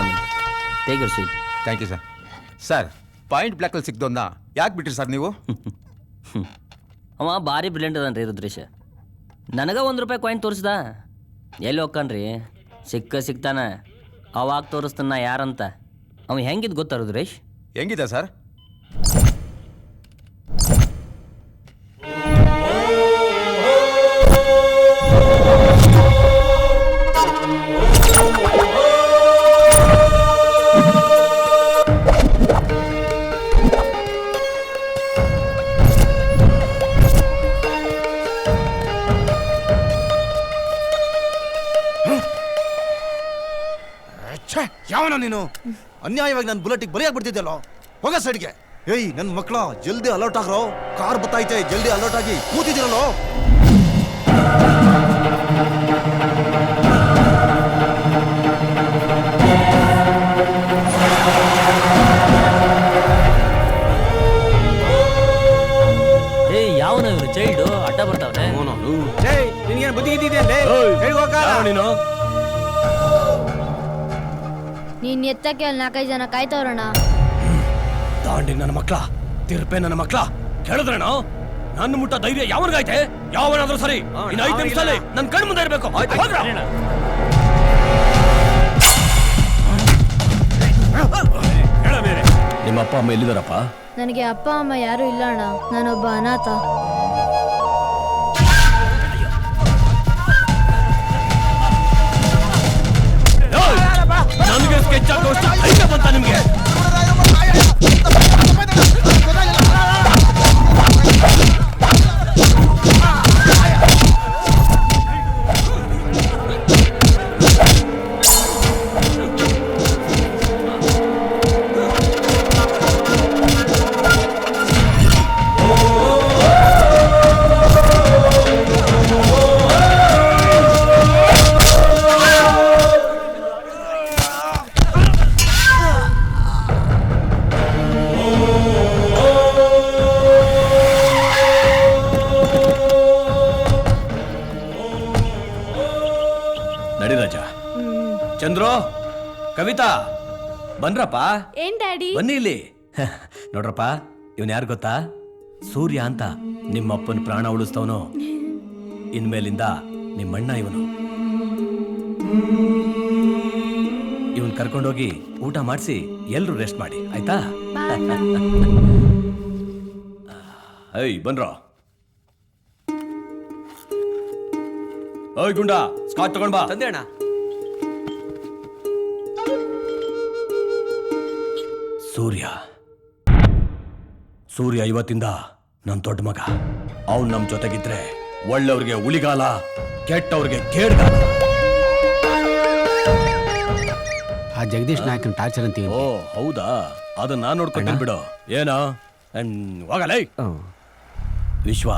Morning. Take your seat. Thank you sir. Sir, point ಬ್ಲ್ಯಾಕಲ್ಲಿ ಸಿಕ್ದೋನ್ನ ಯಾಕೆ ಬಿಟ್ರಿ ಸರ್ ನೀವು? ಅವ ಭಾರಿ ಬ್ರಿಲಿಯಂಟ್ ಅದನ್ರಿ ರುದ್ರೇಶ. ನನಗೆ $1 ಕಾಯಿನ್ ತೋರಿಸ್ದ. ಎಲ್ಲಿ ಹೋಗ್ಕನ್ರಿ, ಸಿಗ್ತಾನ. ಅವಾಗ ತೋರಿಸ್ತಾನ ಯಾರಂತ. ಅವ ಹೆಂಗಿದ್ ಗೊತ್ತಾ ರುದ್ರೇಶ್? ಹೆಂಗಿದೆ ಸರ್? ಯಾವನ ನೀನು? ಅನ್ಯಾಯವಾಗಿ ನನ್ನ ಬುಲೆಟಿಗೆ ಬಲಿಯಾಗ್ಬಿಡ್ತಿದ್ದಲ್ಲೋ. ಹೋಗ ಸೈಡ್ಗೆ. ಏಯ್ ನನ್ನ ಮಕ್ಕಳ, ಜಲ್ದಿ ಅಲರ್ಟ್ ಆಗ್ರೋ. ಕಾರ್ ಬತ್ತೈತೆ, ಜಲ್ದಿ ಅಲರ್ಟ್ ಆಗಿ ಕೂತಿದ್ದೀರಲ್ಲೋ. ಏಯ್ ಯಾವನ ಇವ್ರು ಚೈಲ್ಡು ಅಡ್ಡ ಬರ್ತಾವನೆ. ನಿನ್ಗೇನು ಬುದ್ಧಿ ಇದ್ದಿದೆ ನೀನು? ನೀನ್ ಎತ್ತಕ್ಕೆ ಅಲ್ಲಿ 4-5 ಜನ ಕಾಯ್ತವ್ರಣ್ಣ. ದಾಂಡಿ ನನ್ನ ಮಕ್ಳ, ತಿರ್ಪೆ ನನ್ನ ಮಕ್ಳ, ಕೇಳಿದ್ರೇಣ? ನನ್ನ ಮುಟ್ಟ ಧೈರ್ಯ ಯಾವನಿಗೈತೆ? ಯಾವನಾದ್ರೂ ಸರಿ, ಇನ್ನು 5 ನಿಮಿಷದಲ್ಲಿ ನನ್ನ ಕಣ್ಣು ಮುಂದೆ ಇರಬೇಕು. ನಿಮ್ಮ ಅಪ್ಪ ಅಮ್ಮ ಎಲ್ಲಿದಾರಪ್ಪ? ನನಗೆ ಅಪ್ಪ ಅಮ್ಮ ಯಾರು ಇಲ್ಲ ಅಣ್ಣ. ನಾನೊಬ್ಬ ಅನಾಥ. ನನಗೆ ಸ್ಕೆಚ್ ಹಾಕೋಷ್ಟು ಐಡಿಯಾ ಬಂತ ನಿಮ್ಗೆ? ಚಂದ್ರು, ಕವಿತಾ, ಬನ್ರಪ್ಪ. ಏನ್ ಡ್ಯಾಡಿ? ಬನ್ನಿ ಇಲ್ಲಿ. ನೋಡ್ರಪ್ಪ, ಇವನ್ ಯಾರು ಗೊತ್ತಾ? ಸೂರ್ಯ ಅಂತ. ನಿಮ್ಮಪ್ಪನ ಪ್ರಾಣ ಉಳಿಸ್ತವನು. ಇನ್ಮೇಲಿಂದ ನಿಮ್ಮಣ್ಣ ಇವನು. ಇವನ್ ಕರ್ಕೊಂಡೋಗಿ ಊಟ ಮಾಡಿಸಿ ಎಲ್ರು ರೆಸ್ಟ್ ಮಾಡಿ, ಆಯ್ತಾ? ಐ ಬನ್ರ. ಓಯ್ ಗುಂಡ, ಸ್ಕಾಚ್ ತಗೊಂಡ್ ಬಾ. ತಂದೆ ಅಣ್ಣ. ಸೂರ್ಯ ಇವತ್ತಿಂದ ನನ್ ದೊಡ್ಡ ಮಗ. ಅವ್ನು ನಮ್ ಜೊತೆಗಿದ್ರೆ ಒಳ್ಳೆಯವ್ರಿಗೆ ಉಳಿಗಾಲ, ಕೆಟ್ಟವ್ರಿಗೆ ಕೇಡ್ಗಾಲ. ಆ ಜಗದೀಶ್ ನಾಯಕನ್ ಟಾರ್ಚರ್ ಅಂತೀವಿ. ಓ ಹೌದಾ? ಅದನ್ನ ನಾನ್ ನೋಡ್ಕೊಂತೀನಿ ಬಿಡು. ಏನೋ ಹೋಗಲೇ. ವಿಶ್ವ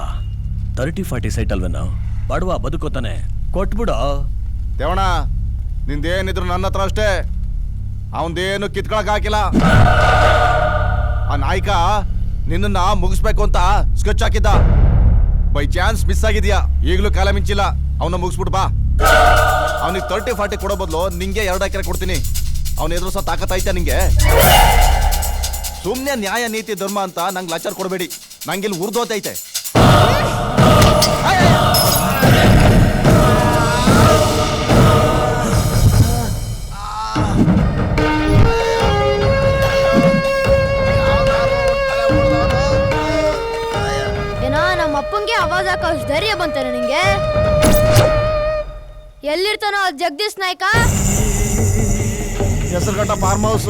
30-40 ಸೈಟ್ ಅಲ್ವೇನೋ? ಬಡವ ಬದುಕೋತಾನೆ, ಕೊಟ್ಬಿಡು. ದೇವಣ, ನಿಂದೇನಿದ್ರು ನನ್ನ ಹತ್ರ ಅಷ್ಟೇ. ಅವನದೇನು ಕಿತ್ಕೊಳಕ್ ಹಾಕಿಲ್ಲ. ಆ ನಾಯಕ ನಿನ್ನ ಮುಗಿಸ್ಬೇಕು ಅಂತ ಸ್ಕೆಚ್ ಹಾಕಿದ್ದ. ಬೈ ಚಾನ್ಸ್ ಮಿಸ್ ಆಗಿದ್ಯಾ. ಈಗಲೂ ಕಾಲ ಮಿಂಚಿಲ್ಲ. ಅವನ್ನ ಮುಗಿಸ್ಬಿಟ್ಟು ಬಾ. ಅವನಿಗೆ 30-40 ಕೊಡೋ ಬದಲು ನಿಂಗೆ 2 ಎಕರೆ ಕೊಡ್ತೀನಿ. ಅವನ ಎದುರು ಸಹ ತಾಕತ್ ಐತೆ ನಿಂಗೆ. ಸುಮ್ನೆ ನ್ಯಾಯ ನೀತಿ ಧರ್ಮ ಅಂತ ನಂಗೆ ಲಾಚಾರ್ ಕೊಡಬೇಡಿ. ನಂಗಿಲ್ಲಿ ಉರ್ದೋತೈತೆ. ಅಪ್ಪಂಗೆ ಆವಾಜ್ ಹಾಕೋ ಧೈರ್ಯ ಬಂತಾನೆ ನಿಂಗೆ? ಎಲ್ಲಿರ್ತಾನೋ ಜಗದೀಶ್ ನಾಯ್ಕ? Hesaraghatta farm house.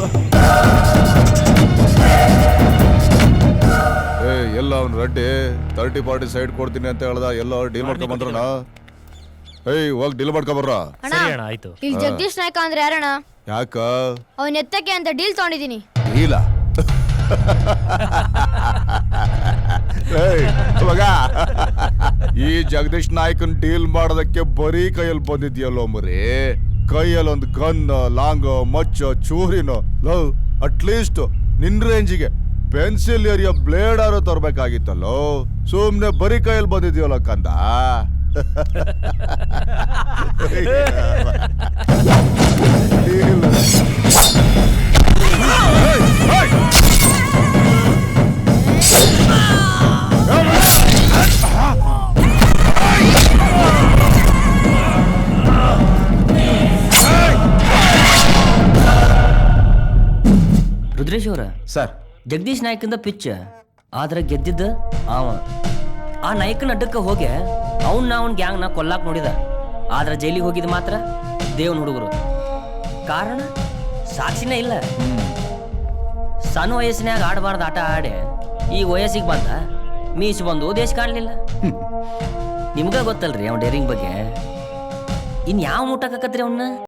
ಎಲ್ಲ ಅವ್ನು ರೆಡ್ಡಿ 30-40 ಸೈಡ್ ಕೊಡ್ತೀನಿ ಅಂತ ಹೇಳ್ದ. ಎಲ್ಲ ಡೀಲ್ ಮಾಡ್ಕೊಂಡ್ ಬಂದ್ರಣ? ಹೋಗಿ ಡೀಲ್ ಮಾಡ್ಕೊಂಬರ್ರ. ಇಲ್ಲಿ ಜಗದೀಶ್ ನಾಯ್ಕ ಅಂದ್ರೆ ಯಾರಣ್ಣ? ಯಾಕ? ಅವನ್ ಎತ್ತಕ್ಕೆ ಅಂತ ಡೀಲ್ ತಗೊಂಡಿದೀನಿ. ಡೀಲ? ಮಗ, ಈ ಜಗದೀಶ್ ನಾಯ್ಕನ್ ಡೀಲ್ ಮಾಡೋದಕ್ಕೆ ಬರೀ ಕೈಯಲ್ಲಿ ಬಂದಿದ್ಯಲ್ಲೋ ಮರಿ. ಕೈಯಲ್ಲಿ ಒಂದು ಗನ್, ಲಾಂಗ್, ಮಚ್ಚ, ಚೂರಿನೋ. ಲವ್ ಅಟ್ಲೀಸ್ಟ್ ನಿನ್ ರೇಂಜಿಗೆ ಪೆನ್ಸಿಲ್ ಏರಿಯಾ ಬ್ಲೇಡ್ ಆರೋ ತರ್ಬೇಕಾಗಿತ್ತಲ್ಲೋ. ಸುಮ್ನೆ ಬರೀ ಕೈಯಲ್ಲಿ ಬಂದಿದ್ಯಲ್ಲ ಕಂದ. ಡೀಲ್ ಸರ್ ಜಗದೀಶ್ ನಾಯ್ಕಿಂದ ಪಿಚ್ ಆದ್ರೆ ಗೆದ್ದಿದ್ದ ಅವ. ಆ ನಾಯಕನ ಅಡ್ಡಕ್ಕೆ ಹೋಗಿ ಅವನ್ ಗ್ಯಾಂಗ್ನ ಕೊಲ್ಲಾಕ್ ನೋಡಿದ. ಆದ್ರೆ ಜೈಲಿಗೆ ಹೋಗಿದ್ ಮಾತ್ರ ದೇವ್ನ ಹುಡುಗರು. ಕಾರಣ ಸಾಕ್ಷಿನೇ ಇಲ್ಲ. ಸಣ್ಣ ವಯಸ್ಸಿನಾಗ ಆಡಬಾರ್ದು ಆಟ ಆಡಿ ಈಗ ವಯಸ್ಸಿಗೆ ಬಂದ ಮೀಸ್ ಬಂದು ದೇಶ ಕಾಣಲಿಲ್ಲ. ನಿಮ್ಗ ಗೊತ್ತಲ್ರಿ ಅವ್ನ ಡೇರಿಂಗ್ ಬಗ್ಗೆ. ಇನ್ ಯಾವ ಮುಟ್ಟಕತ್ರಿ ಅವನ್ನ?